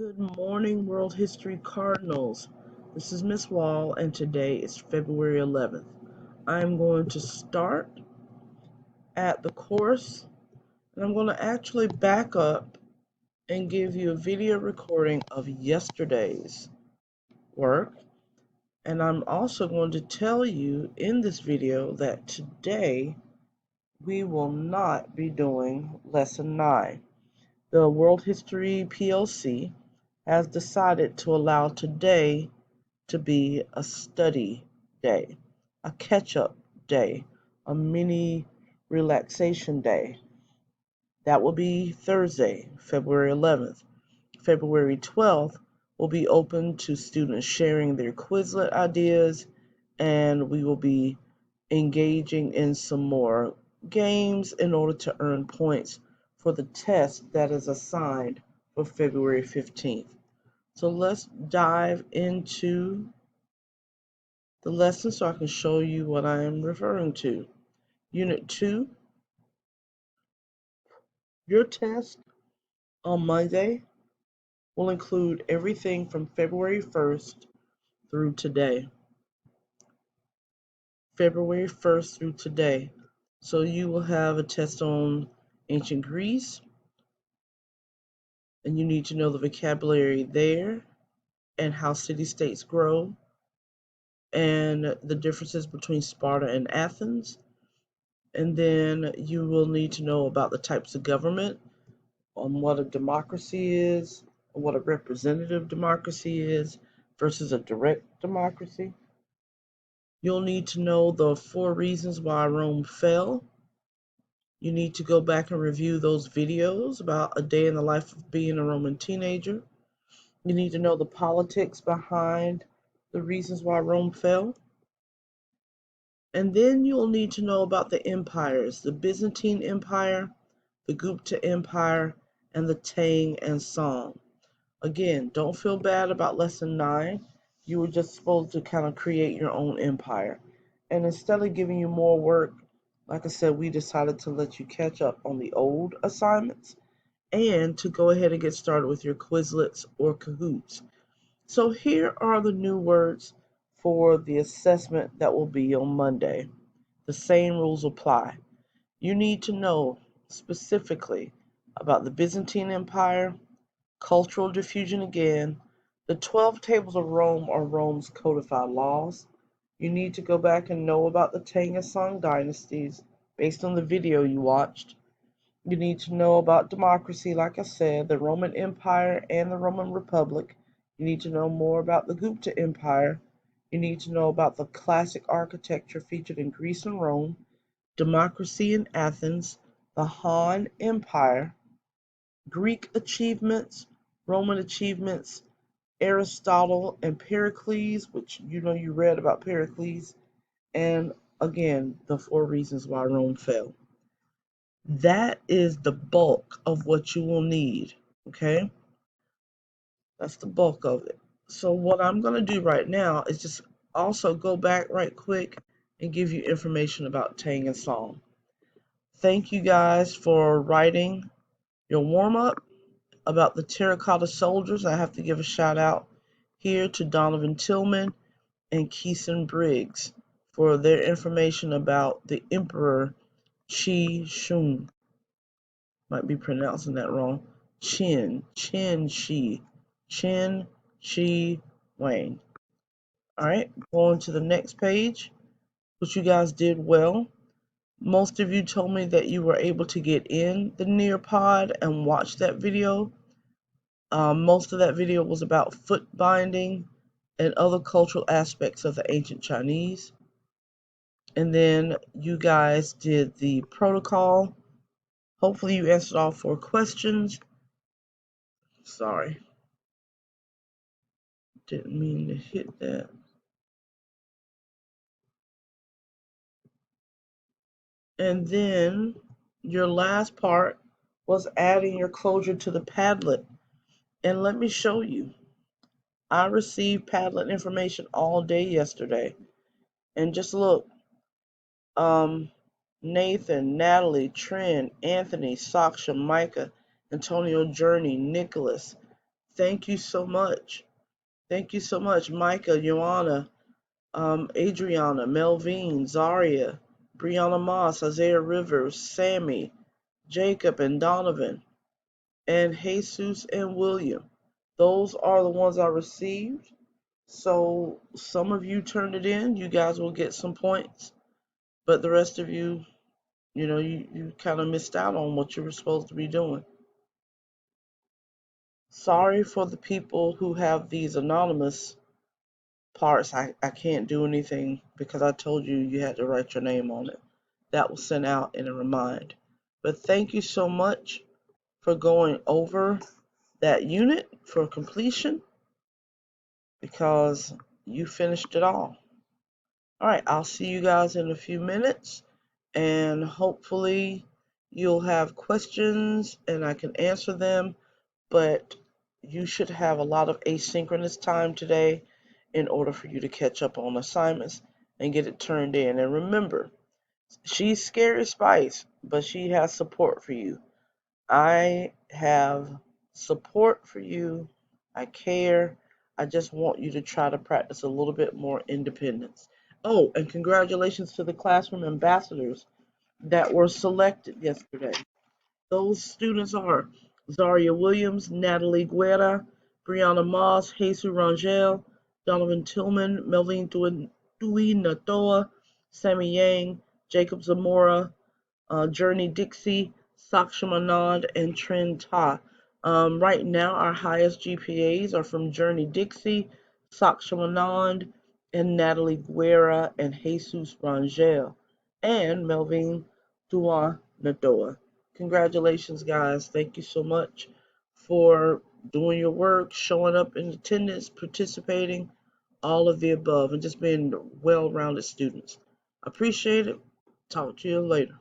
Good morning, World History Cardinals. This is Miss Wall, and today is February 11th. I'm going to start at the course, and I'm going to actually back up and give you a video recording of yesterday's work. And I'm also going to tell you in this video that today we will not be doing Lesson 9. The World History PLC has decided to allow today to be a study day, a catch-up day, a mini relaxation day. That will be Thursday, February 11th. February 12th will be open to students sharing their Quizlet ideas, and we will be engaging in some more games in order to earn points for the test that is assigned for February 15th. So let's dive into the lesson so I can show you what I am referring to. Unit 2, your test on Monday will include everything from February 1st through today. February 1st through today. So you will have a test on ancient Greece, and you need to know the vocabulary there and how city-states grow and the differences between Sparta and Athens. And then you will need to know about the types of government, on what a democracy is, what a representative democracy is versus a direct democracy. You'll need to know the 4 reasons why Rome fell. You need to go back and review those videos about a day in the life of being a Roman teenager. You need to know the politics behind the reasons why Rome fell. And then you'll need to know about the empires, the Byzantine Empire, the Gupta Empire, and the Tang and Song. Again, don't feel bad about lesson 9. You were just supposed to kind of create your own empire. And instead of giving you more work, like I said, we decided to let you catch up on the old assignments and to go ahead and get started with your Quizlets or Kahoots. So here are the new words for the assessment that will be on Monday. The same rules apply. You need to know specifically about the Byzantine Empire, cultural diffusion again, the 12 tables of Rome are Rome's codified laws. You need to go back and know about the Tang and Song dynasties based on the video you watched. You need to know about democracy, like I said, the Roman Empire and the Roman Republic. You need to know more about the Gupta Empire. You need to know about the classic architecture featured in Greece and Rome, democracy in Athens, the Han Empire, Greek achievements, Roman achievements, Aristotle and Pericles, which you read about Pericles, and again, the 4 reasons why Rome fell. That is the bulk of what you will need, okay? That's the bulk of it. So what I'm going to do right now is just also go back right quick and give you information about Tang and Song. Thank you guys for writing your warm-up about the terracotta soldiers. I have to give a shout out here to Donovan Tillman and Keeson Briggs for their information about the Emperor Qi Shun. Might be pronouncing that wrong. Qin Shi Wang. Alright, going to the next page, which you guys did well. Most of you told me that you were able to get in the Nearpod and watch that video. Most of that video was about foot binding and other cultural aspects of the ancient Chinese. And then you guys did the protocol. Hopefully you answered all 4 questions. Sorry, didn't mean to hit that. And then your last part was adding your closure to the Padlet. And let me show you. I received Padlet information all day yesterday. And just look, Nathan, Natalie, Trin, Anthony, Saksha, Micah, Antonio, Journey, Nicholas, Thank you so much. Thank you so much, Micah, Joanna, Adriana, Melvine, Zaria, Brianna Moss, Isaiah Rivers, Sammy, Jacob, and Donovan, and Jesus and William. Those are the ones I received. So some of you turned it in. You guys will get some points. But the rest of you, you kind of missed out on what you were supposed to be doing. Sorry for the people who have these anonymous parts. I can't do anything because I told you you had to write your name on it. That was sent out in a remind. But thank you so much for going over that unit for completion because you finished it all. All right, I'll see you guys in a few minutes and hopefully you'll have questions and I can answer them, but you should have a lot of asynchronous time today in order for you to catch up on assignments and get it turned in. And remember, she's Scary Spice, but she has support for you. I have support for you. I care. I just want you to try to practice a little bit more independence. Oh, and congratulations to the classroom ambassadors that were selected yesterday. Those students are Zaria Williams, Natalie Guerra, Brianna Moss, Jesus Rangel, Donovan Tillman, Melvin Dewey Natoa, Sammy Yang, Jacob Zamora, Journey Dixie, Saksham Anand, and Trin Ta. Right now, our highest GPAs are from Journey Dixie, Saksham Anand, and Natalie Guerra, and Jesus Rangel, and Melvin Dua Nadoa. Congratulations, guys. Thank you so much for doing your work, showing up in attendance, participating, all of the above, and just being well rounded students. Appreciate it. Talk to you later.